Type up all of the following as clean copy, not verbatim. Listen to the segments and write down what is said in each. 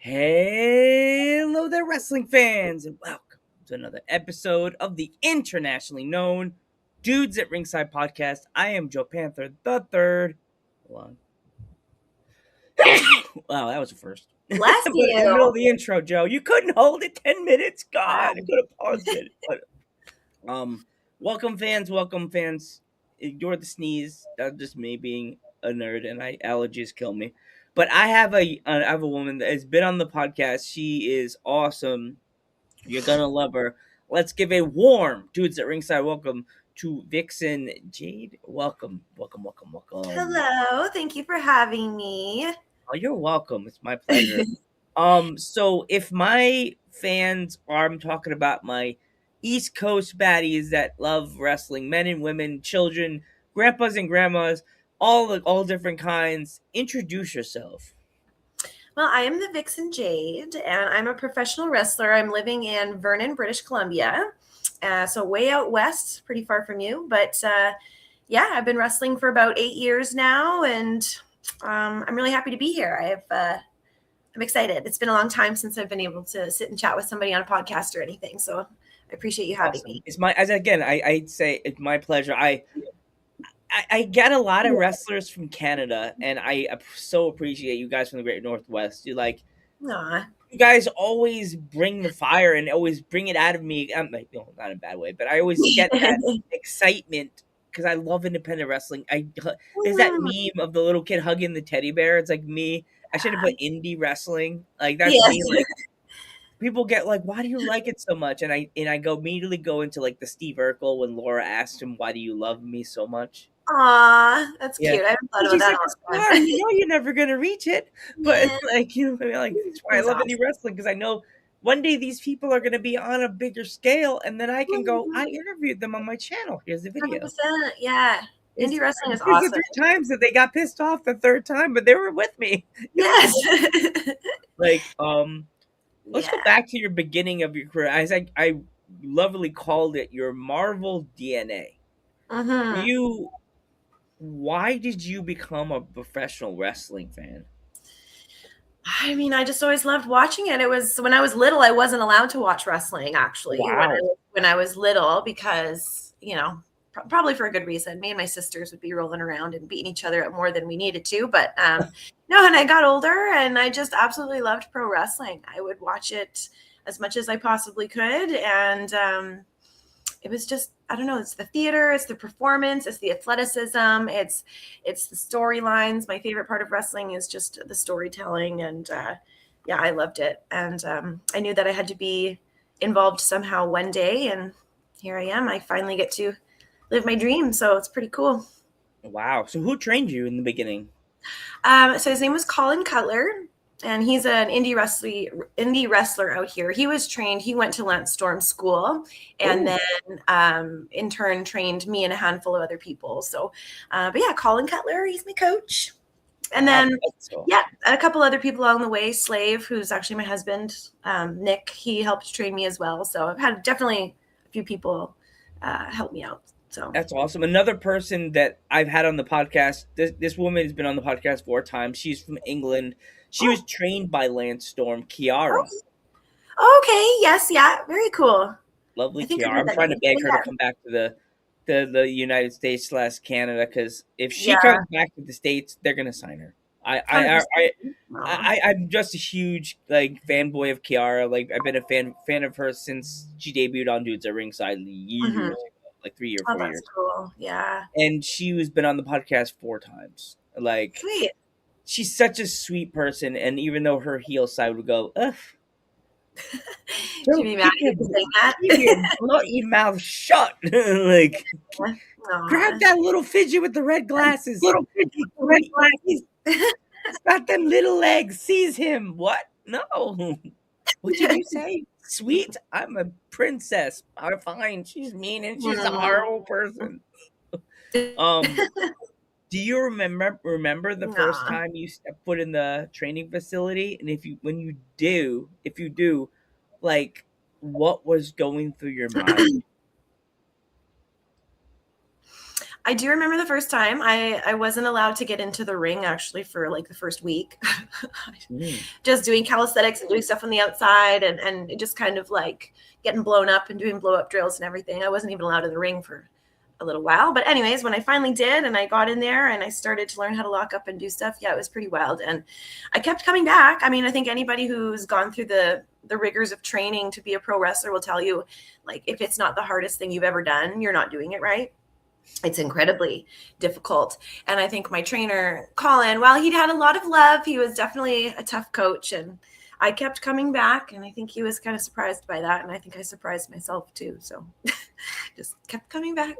Hello there, wrestling fans, and welcome to another episode of the internationally known Dudes at Ringside Podcast. I am Joe Panther, the third. Hold on. Wow, that was a first. Bless you. In the middle of the intro, Joe. You couldn't hold it 10 minutes? God, I could have paused it. But, welcome, fans. Ignore the sneeze. That's just me being a nerd, and allergies kill me. But I have a woman that has been on the podcast. She is awesome. You're gonna love her. Let's give a warm Dudes at Ringside welcome to Vixen Jade. Welcome. Hello, thank you for having me. Oh, you're welcome. It's my pleasure. So if my fans I'm talking about my East Coast baddies that love wrestling, men and women, children, grandpas and grandmas, all different kinds. Introduce yourself. Well, I am the Vixen Jade, and I'm a professional wrestler. I'm living in Vernon, British Columbia, so way out west, pretty far from you. But yeah, I've been wrestling for about 8 years now, and I'm really happy to be here. I'm excited. It's been a long time since I've been able to sit and chat with somebody on a podcast or anything, so I appreciate you having me. I'd say it's my pleasure. I get a lot of wrestlers from Canada, and I so appreciate you guys from the Great Northwest. You guys always bring the fire and always bring it out of me. I'm not in a bad way, but I always get that excitement because I love independent wrestling. There's that meme of the little kid hugging the teddy bear. It's like me. I should have put indie wrestling. Like that's me. Like, people get like, why do you like it so much? And I immediately go into like the Steve Urkel when Laura asked him, why do you love me so much? Aw, that's cute. I haven't thought about that. You know you're never gonna reach it, but that's why I love indie wrestling, because I know one day these people are gonna be on a bigger scale, and then I can go. I interviewed them on my channel. Here's the video. 100%, yeah. Indie wrestling is awesome. The 3 times that they got pissed off the 3rd time, but they were with me. Yes. Let's go back to your beginning of your career. I lovely called it your Marvel DNA. Mm-hmm. Why did you become a professional wrestling fan? I mean, I just always loved watching it. It was when I was little, I wasn't allowed to watch wrestling, actually. Wow. When I was little, because, probably for a good reason. Me and my sisters would be rolling around and beating each other up more than we needed to. But no, and I got older, and I just absolutely loved pro wrestling. I would watch it as much as I possibly could. And it was just, I don't know, it's the theater, it's the performance, it's the athleticism, it's the storylines. My favorite part of wrestling is just the storytelling. And yeah, I loved it. And I knew that I had to be involved somehow one day. And here I am. I finally get to live my dream. So it's pretty cool. Wow. So who trained you in the beginning? So his name was Colin Cutler. And he's an indie wrestler out here. He was trained. He went to Lance Storm School, and then in turn trained me and a handful of other people. So, but yeah, Colin Cutler, he's my coach. And then, a couple other people along the way. Slave, who's actually my husband, Nick, he helped train me as well. So I've had definitely a few people help me out. So that's awesome. Another person that I've had on the podcast, this woman has been on the podcast 4 times. She's from England. She was trained by Lance Storm, Kiara. Okay. Yes. Yeah. Very cool. Lovely Kiara. I'm trying to beg her to come back to the United States / Canada, because if she comes back to the States, they're gonna sign her. I'm just a huge fanboy of Kiara. Like, I've been a fan of her since she debuted on Dudes at Ringside years ago, like 3 or 4 years. Cool. Yeah. And she has been on the podcast 4 times. Like, sweet. She's such a sweet person, and even though her heel side would go, ugh, She'd be mad at you saying that. Keep your bloody mouth shut. Like, grab that little fidget with the red glasses. Little fidget with the red glasses. It's got them little legs. Seize him. What? No. What did you say? Sweet? I'm a princess. I'm fine. She's mean and she's a horrible person. Do you remember the first time you stepped foot in the training facility? And if you do, like, what was going through your mind? I do remember the first time I wasn't allowed to get into the ring actually for like the first week. Just doing calisthenics and doing stuff on the outside and just kind of like getting blown up and doing blow up drills and everything. I wasn't even allowed in the ring for a little while. But anyways, when I finally did and I got in there and I started to learn how to lock up and do stuff, yeah, it was pretty wild. And I kept coming back. I mean, I think anybody who's gone through the rigors of training to be a pro wrestler will tell you, like, if it's not the hardest thing you've ever done, you're not doing it right. It's incredibly difficult. And I think my trainer, Colin, while he'd had a lot of love, he was definitely a tough coach. And I kept coming back. And I think he was kind of surprised by that. And I think I surprised myself too. So just kept coming back.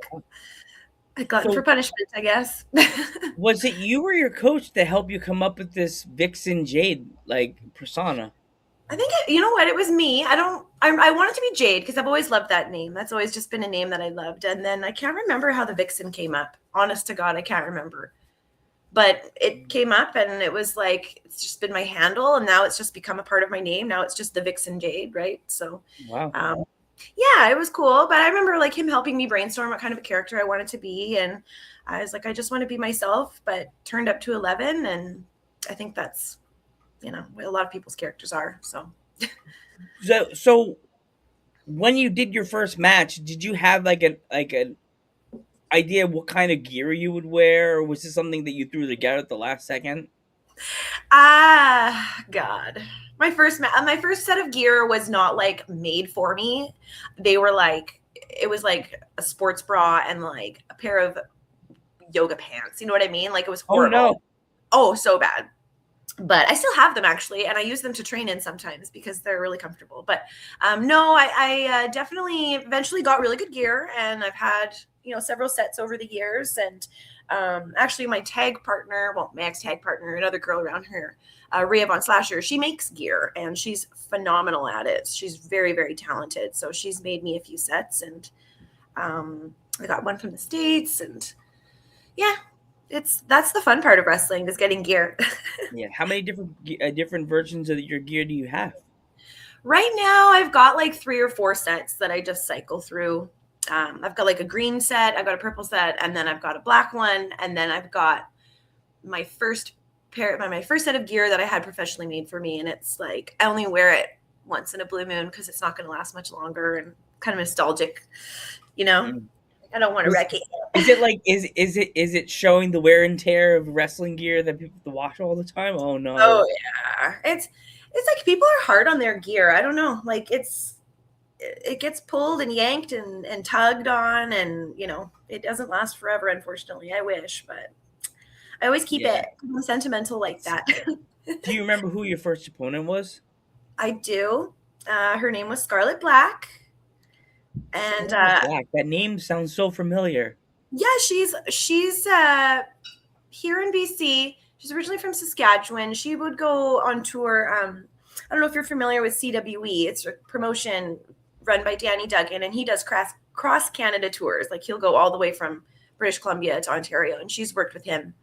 I got for punishment, I guess. Was it you or your coach that helped you come up with this Vixen Jade, like, persona? I think, you know what, it was me. I wanted to be Jade because I've always loved that name. That's always just been a name that I loved. And then I can't remember how the Vixen came up. Honest to God, I can't remember. But it came up and it was like, it's just been my handle. And now it's just become a part of my name. Now it's just the Vixen Jade, right? So, wow. Yeah, it was cool. But I remember like him helping me brainstorm what kind of a character I wanted to be. And I was like, I just want to be myself, but turned up to 11. And I think that's, you know, a lot of people's characters are. So when you did your first match, did you have like an idea what kind of gear you would wear, or was this something that you threw together at the last second? God, my first set of gear was not like made for me. They were like, it was like a sports bra and like a pair of yoga pants. You know what I mean? Like, it was horrible. Oh, no. Oh, so bad. But I still have them actually, and I use them to train in sometimes because they're really comfortable. But no, I definitely eventually got really good gear, and I've had, you know, several sets over the years. And actually, my tag partner, my ex-tag partner, another girl around here, Rhea Von Slasher, she makes gear, and she's phenomenal at it. She's very, very talented. So she's made me a few sets, and I got one from the States, and yeah. That's the fun part of wrestling, is getting gear. Yeah. How many different versions of your gear do you have? Right now, I've got like 3 or 4 sets that I just cycle through. I've got like a green set, I've got a purple set, and then I've got a black one, and then I've got my first set of gear that I had professionally made for me, and it's like I only wear it once in a blue moon because it's not going to last much longer, and kind of nostalgic, you know. Mm. I don't want to wreck it. Is it like is it showing the wear and tear of wrestling gear that people have to wash all the time? Oh no. Oh yeah. It's like people are hard on their gear. I don't know. Like it gets pulled and yanked and tugged on, and you know, it doesn't last forever, unfortunately. I wish, but I always keep it sentimental like that. Do you remember who your first opponent was? I do. Her name was Scarlet Black. And Black. That name sounds so familiar. Yeah, she's here in BC. She's originally from Saskatchewan. She would go on tour. I don't know if you're familiar with CWE. It's a promotion run by Danny Duggan, and he does cross Canada tours. Like, he'll go all the way from British Columbia to Ontario, and she's worked with him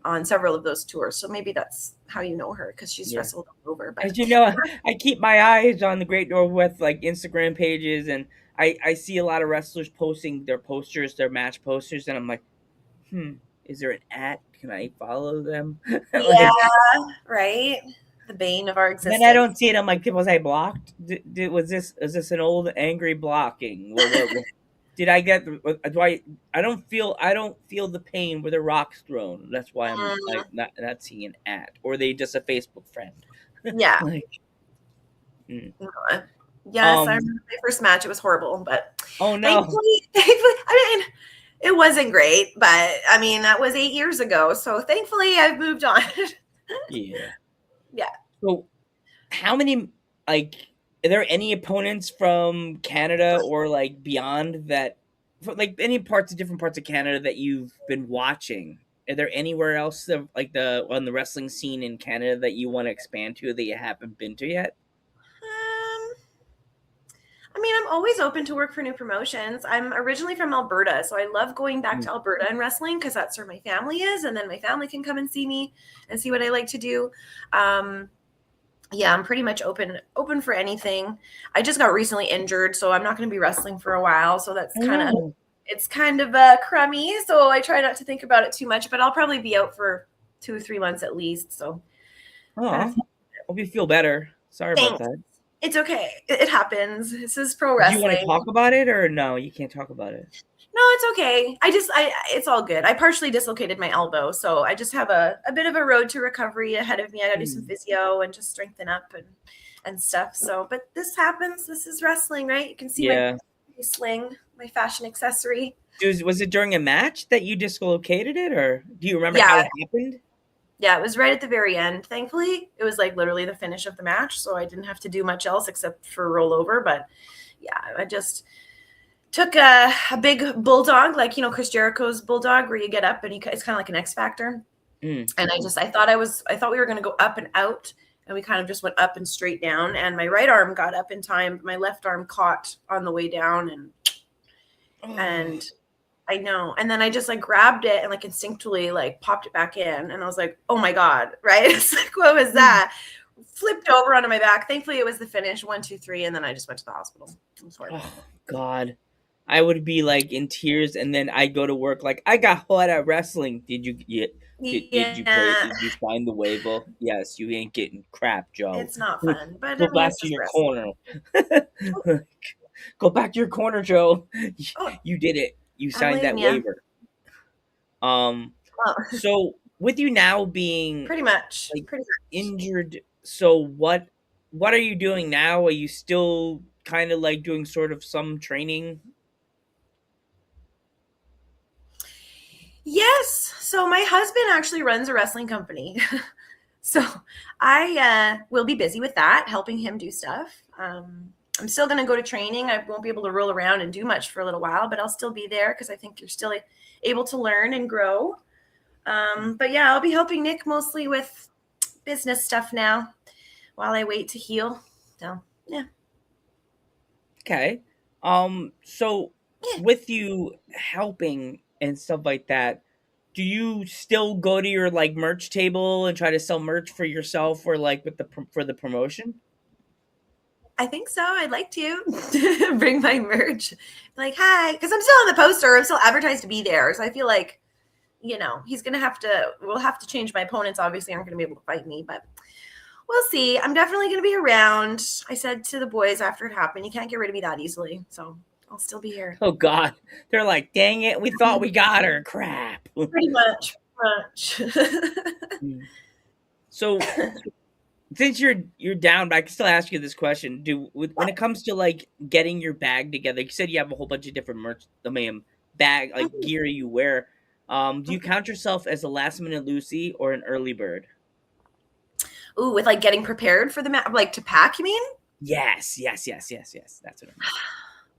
on several of those tours. So maybe that's how you know her, because she's wrestled all over. But as you know, I keep my eyes on the Great Northwest like Instagram pages, and I see a lot of wrestlers posting their posters, their match posters, and I'm like, is there an @ Can I follow them? Yeah, right. The bane of our existence. Then I don't see it. I'm like, was I blocked? Is this an old angry blocking? Did I get? I don't feel the pain where the rock's thrown. That's why I'm like not seeing an @ or they just a Facebook friend. Yeah. Yes, I remember my first match. It was horrible, but oh no! Thankfully, I mean, it wasn't great, but I mean, that was 8 years ago. So thankfully, I've moved on. Yeah. Yeah. So, how many are there any opponents from Canada or like beyond that, like any different parts of Canada that you've been watching? Are there anywhere else like on the wrestling scene in Canada that you want to expand to that you haven't been to yet? Um, I mean, I'm always open to work for new promotions. I'm originally from Alberta, so I love going back to Alberta and wrestling because that's where my family is, and then my family can come and see me and see what I like to do. Yeah, I'm pretty much open for anything. I just got recently injured, so I'm not going to be wrestling for a while. So that's kind of crummy. So I try not to think about it too much, but I'll probably be out for 2 or 3 months at least. So, hope you feel better. Sorry about that. It's okay. It happens. This is pro Do wrestling. you want to talk about it, or no? You can't talk about it. No, it's okay. It's all good. I partially dislocated my elbow, so I just have a bit of a road to recovery ahead of me. I got to do some physio and just strengthen up and stuff. So, but this happens. This is wrestling, right? You can see my sling, my fashion accessory. Was it during a match that you dislocated it, or do you remember how it happened? Yeah, it was right at the very end. Thankfully, it was like literally the finish of the match, so I didn't have to do much else except for roll over. But yeah, I just took a big bulldog, like, Chris Jericho's bulldog, where you get up and it's kind of like an X Factor. And I thought we were going to go up and out, and we kind of just went up and straight down. And my right arm got up in time. My left arm caught on the way down, and I know. And then I just like grabbed it and like instinctually like popped it back in. And I was like, oh my God, right? It's like, what was that? Flipped over onto my back. Thankfully, it was the finish, 1, 2, 3. And then I just went to the hospital. Oh God. I would be like in tears, and then I go to work like, I got hot at wrestling. Did you play? Did you find the waiver? Yes, you ain't getting crap, Joe. It's not fun, but go back to your corner. Go back to your corner, Joe. You did it. You signed that waiver. So with you now being pretty much injured, so what are you doing now? Are you still kind of like doing sort of some training? Yes. So my husband actually runs a wrestling company. So I will be busy with that, helping him do stuff. I'm still going to go to training. I won't be able to roll around and do much for a little while, but I'll still be there because I think you're still able to learn and grow. But yeah, I'll be helping Nick mostly with business stuff now while I wait to heal. So yeah. Okay. So with you helping and stuff like that, do you still go to your like merch table and try to sell merch for yourself or like for the promotion? I think so. I'd like to bring my merch. Like, hi, because I'm still on the poster. I'm still advertised to be there. So I feel like, we'll have to change my opponents. Obviously, aren't going to be able to fight me, but we'll see. I'm definitely going to be around. I said to the boys after it happened, you can't get rid of me that easily. So I'll still be here. Oh God. They're like, dang it. We thought we got her. Crap. Pretty much. So since you're down, but I can still ask you this question. When it comes to like getting your bag together, you said you have a whole bunch of different merch, bag, like gear you wear. Do you count yourself as a last minute Lucy or an early bird? Ooh, with like getting prepared for the like to pack, you mean? Yes. That's what I mean.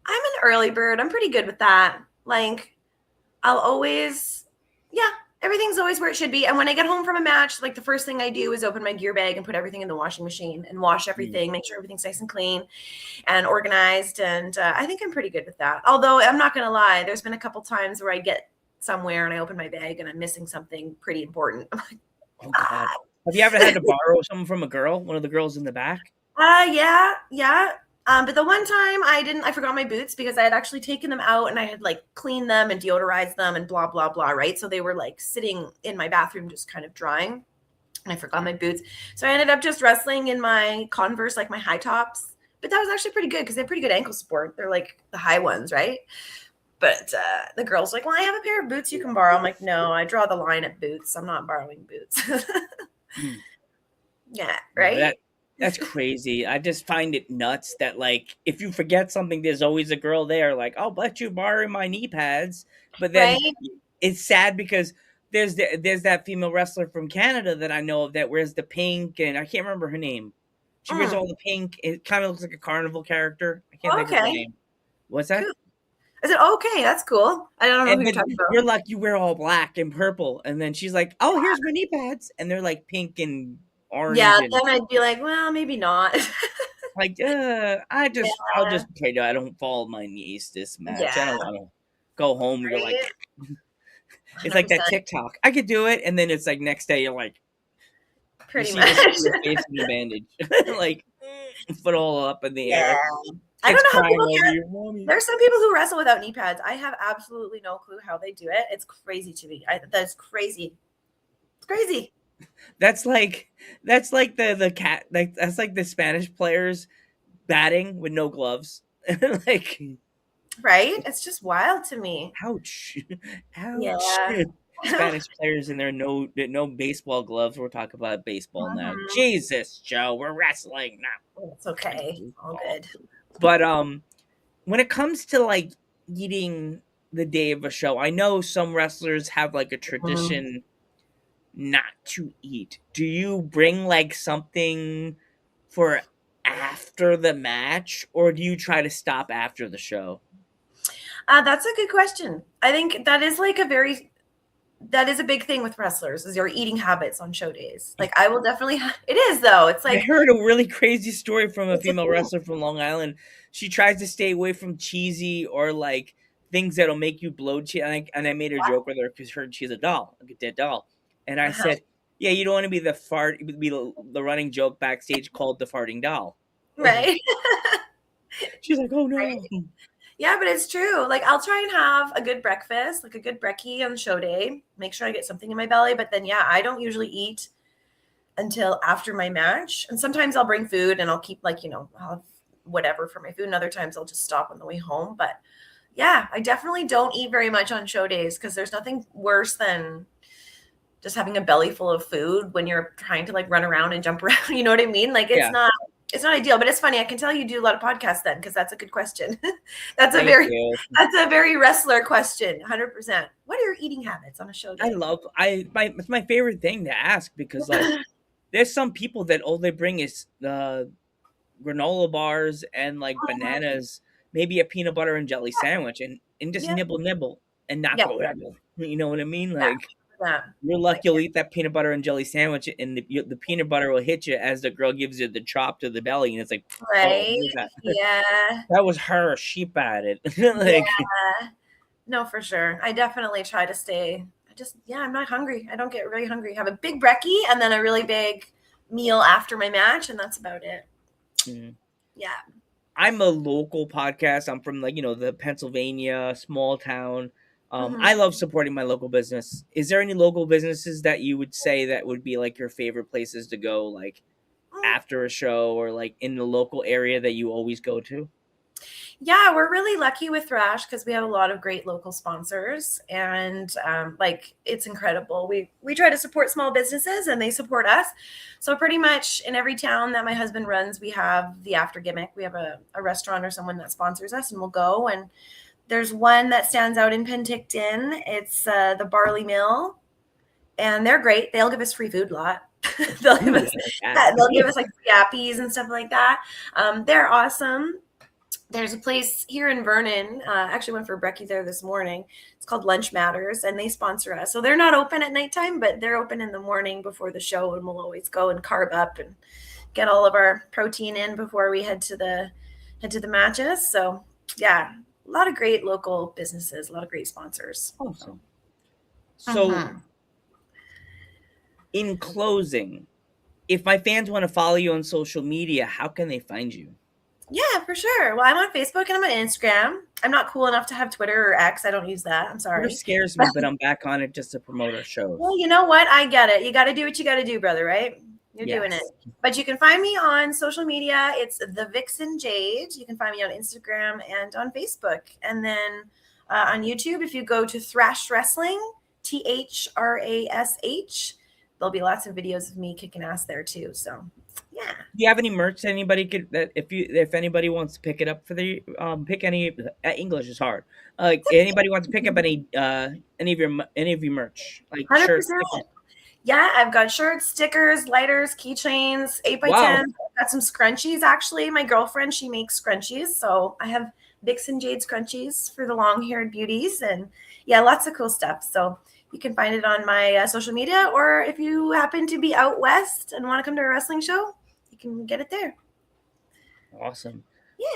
I'm an early bird. I'm pretty good with that. Like, I'll always, everything's always where it should be. And when I get home from a match, like the first thing I do is open my gear bag and put everything in the washing machine and wash everything, make sure everything's nice and clean and organized. And I think I'm pretty good with that. Although I'm not going to lie, there's been a couple times where I get somewhere and I open my bag and I'm missing something pretty important. I'm like, oh God. Have you ever had to borrow something from a girl? One of the girls in the back? Yeah. But the one time I forgot my boots because I had actually taken them out and I had like cleaned them and deodorized them and blah, blah, blah. Right. So they were like sitting in my bathroom, just kind of drying, and I forgot my boots. So I ended up just wrestling in my Converse, like my high tops, but that was actually pretty good because they have pretty good ankle support. They're like the high ones. Right. But the girl's like, well, I have a pair of boots you can borrow. I'm like, no, I draw the line at boots. I'm not borrowing boots. Yeah. Right. That's crazy. I just find it nuts that like if you forget something, there's always a girl there. Like, I'll let you borrow my knee pads, but then it's sad because there's that female wrestler from Canada that I know of that wears the pink, and I can't remember her name. She wears all the pink. It kind of looks like a carnival character. I can't think of her name. What's that? Cool. I said, okay, that's cool. I don't know who you're talking about. You're like, you wear all black and purple. And then she's like, oh, here's my knee pads. And they're like pink and orange. Yeah, then I'd be like, well, maybe not. Like, I'll just pray I don't fall my knees this match. Yeah. I don't want to go home. Right? You're like, it's 100%. Like that TikTok. I could do it. And then it's like next day, you're like, pretty much. Your face in the bandage. Like, foot all up in the air. I don't know how people there's some people who wrestle without knee pads. I have absolutely no clue how they do it. It's crazy to me. That's crazy. It's crazy. That's like the cat. Like that's like the Spanish players batting with no gloves. Like, right? It's just wild to me. Ouch! Ouch! Yeah. Spanish players in their no baseball gloves. We're talking about baseball now. Jesus, Joe, we're wrestling now. It's okay. All good. But when it comes to like eating the day of a show, I know some wrestlers have like a tradition not to eat. Do you bring like something for after the match, or do you try to stop after the show? That's a good question. I think that is like that is a big thing with wrestlers, is your eating habits on show days. Like I will definitely, it is though. It's like, I heard a really crazy story from a female wrestler from Long Island. She tries to stay away from cheesy or like things that'll make you bloat. And I made a joke with her because she's a doll, like a dead doll. And I said, yeah, you don't want to be the running joke backstage called the farting doll. Right. She's like, oh no. Right. Yeah, but it's true. Like I'll try and have a good breakfast, like a good brekkie on the show day. Make sure I get something in my belly. But then, yeah, I don't usually eat until after my match. And sometimes I'll bring food and I'll keep I'll have whatever for my food. And other times I'll just stop on the way home. But yeah, I definitely don't eat very much on show days because there's nothing worse than just having a belly full of food when you're trying to like run around and jump around. You know what I mean? Like it's not ideal, but it's funny. I can tell you do a lot of podcasts then, because that's a good question. That's a very wrestler question. 100%. What are your eating habits on a show day? It's my favorite thing to ask, because like there's some people that all they bring is granola bars and like bananas, maybe a peanut butter and jelly sandwich, and just nibble and not go rebel. You know what I mean? Like you're lucky you'll eat that peanut butter and jelly sandwich, and the peanut butter will hit you as the girl gives you the chop to the belly, and it's like, right? That was her. She batted. No, for sure. I definitely try to stay. I'm not hungry. I don't get really hungry. I have a big brekkie and then a really big meal after my match, and that's about it. Mm-hmm. Yeah. I'm a local podcast. I'm from the Pennsylvania small town. I love supporting my local business. Is there any local businesses that you would say that would be like your favorite places to go, like after a show, or like in the local area that you always go to? Yeah, we're really lucky with Thrash because we have a lot of great local sponsors, and it's incredible. We try to support small businesses and they support us. So pretty much in every town that my husband runs, we have the After Gimmick. We have a restaurant or someone that sponsors us, and we'll go. And there's one that stands out in Penticton. It's the Barley Mill, and they're great. They'll give us free food a lot. They'll give us like free appies and stuff like that. They're awesome. There's a place here in Vernon. Actually went for brekkie there this morning. It's called Lunch Matters, and they sponsor us. So they're not open at nighttime, but they're open in the morning before the show, and we'll always go and carb up and get all of our protein in before we head to the matches. So yeah. A lot of great local businesses, a lot of great sponsors. Awesome. So, in closing, if my fans want to follow you on social media, how can they find you? Yeah, for sure. Well, I'm on Facebook and I'm on Instagram. I'm not cool enough to have Twitter or X. I don't use that. I'm sorry. It scares me, but I'm back on it just to promote our shows. Well, you know what? I get it. You got to do what you got to do, brother, right? You're doing it. But you can find me on social media. It's The Vixen Jade. You can find me on Instagram and on Facebook. And then on YouTube, if you go to Thrash Wrestling, THRASH, there'll be lots of videos of me kicking ass there too. So, yeah. Do you have any merch that anybody could, that if anybody wants to pick it up for the pick any English is hard. Anybody wants to pick up any of your merch, like 100%. Shirts. Yeah, I've got shirts, stickers, lighters, keychains, 8x10. got some scrunchies. Actually, my girlfriend, she makes scrunchies, so I have Vixen Jade scrunchies for the long-haired beauties, and yeah, lots of cool stuff. So you can find it on my social media, or if you happen to be out west and want to come to a wrestling show, you can get it there. Awesome.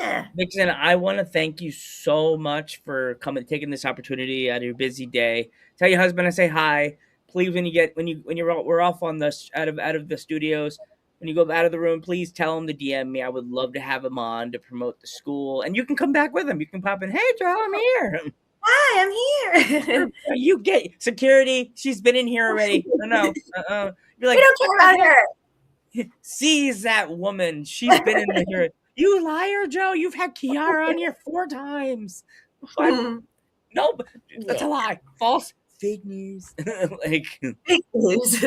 Yeah. Vixen, I want to thank you so much for taking this opportunity out of your busy day. Tell your husband I say hi. Please, we're off on this out of the studios. When you go out of the room, please tell him to DM me. I would love to have him on to promote the school, and you can come back with him. You can pop in. Hey, Joe, I'm here. Hi, I'm here. You get security. She's been in here already. No. You're like, we don't care about her. Seize that woman. She's been in here. You liar, Joe. You've had Kiara on here 4 times. What? Nope. That's a lie. False. Fake news. Like fake news.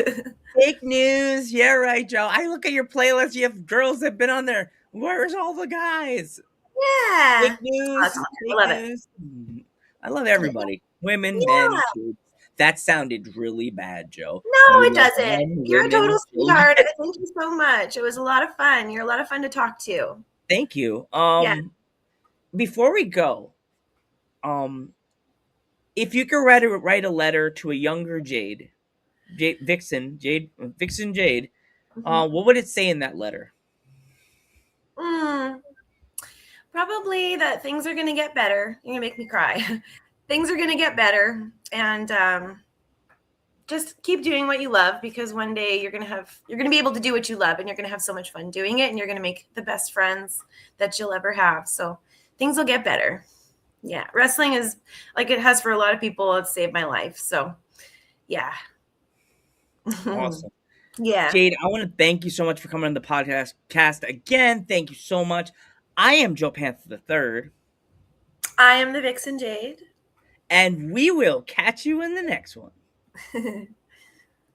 Fake news. Yeah, right, Joe. I look at your playlist. You have girls that have been on there. Where's all the guys? Yeah. Fake news. Awesome. I love it. I love everybody. Women, men, kids. That sounded really bad, Joe. No, it doesn't. You're a total sweetheart. Thank you so much. It was a lot of fun. You're a lot of fun to talk to. Thank you. Before we go, if you could write a letter to a younger Vixen Jade, what would it say in that letter? Probably that things are going to get better. You're going to make me cry. Things are going to get better, and just keep doing what you love, because one day you're going to be able to do what you love, and you're going to have so much fun doing it, and you're going to make the best friends that you'll ever have. So things will get better. Yeah. Wrestling is like it has for a lot of people. It's saved my life. So yeah. Awesome. Yeah. Jade, I want to thank you so much for coming on the podcast again. Thank you so much. I am Joe Panther III. I am the Vixen Jade. And we will catch you in the next one.